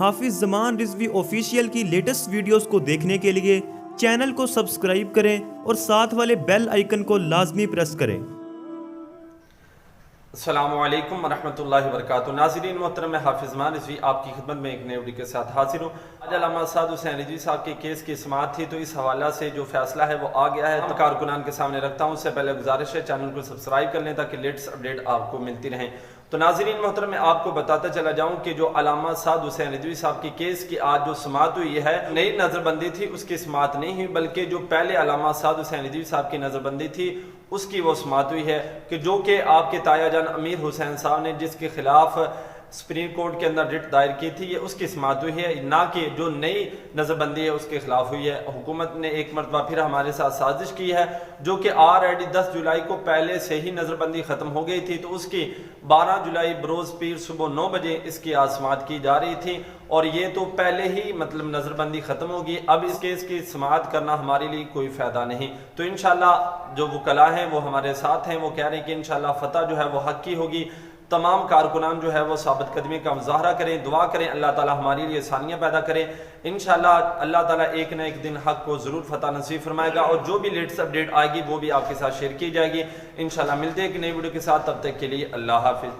हाफिज Zaman Rizvi official की latest videos को देखने के लिए चैनल को सब्सक्राइब करें और साथ वाले बेल आइकन को लाजमी प्रेस करें। अस्सलामु अलैकुम वरहमतुल्लाहि वबरकातुहू। नाज़रीन मोहतरम, मैं हाफिज ज़मान रिज़वी आपकी खिदमत में एक नई वीडियो के साथ हाजिर हूँ। आज अल्लामा साद रिज़वी साहब के केस की समाअत थी, तो इस हवाला से जो फैसला है वो आ गया है, तो कारकुनान के सामने रखता हूँ। उससे पहले गुजारिश है चैनल को सब्सक्राइब कर लें ताकि लेटेस्ट अपडेट आपको मिलती रहें। तो नाज़रीन मोहतरम, मैं आपको बताता चला जाऊँ कि जो अल्लामा साद रिज़वी साहब की केस की आज जो समाअत हुई है, नई नज़रबंदी थी उसकी समाअत नहीं हुई, बल्कि जो पहले अल्लामा साद रिज़वी साहब की नज़रबंदी थी उसकी वो समाअत हुई है कि जो कि आपके ताया जान अमीर हुसैन साहब ने जिसके खिलाफ सुप्रीम कोर्ट के अंदर रिट दायर की थी, ये उसकी समाअत हुई है, ना कि जो नई नज़रबंदी है उसके खिलाफ हुई है। हुकूमत ने एक मरतबा फिर हमारे साथ साजिश की है, जो कि ऑलरेडी 10 जुलाई को पहले से ही नज़रबंदी ख़त्म हो गई थी, तो उसकी 12 जुलाई बरोज़ पीर सुबह 9 बजे इसकी आज समाअत की जा रही थी, और ये तो पहले ही मतलब नज़रबंदी ख़त्म होगी। अब इस केस की समाअत करना हमारे लिए कोई फ़ायदा नहीं। तो इंशाल्लाह जो वकला हैं वो हमारे साथ हैं, वो कह रहे हैं कि इंशाल्लाह फ़तह जो है वो हक़ की होगी। तमाम कारकुनान जो है वो साबित कदमी का मुजाहरा करें, दुआ करें, अल्लाह ताला हमारे लिए आसानियाँ पैदा करें। इंशाल्लाह अल्लाह ताला एक न एक दिन हक़ को ज़रूर फ़तह नसीब फरमाएगा, और जो भी लेटेस्ट अपडेट आएगी वो भी आपके साथ शेयर की जाएगी। इंशाल्लाह मिलते हैं एक नई वीडियो के साथ, तब तक के लिए अल्लाह हाफ़िज़।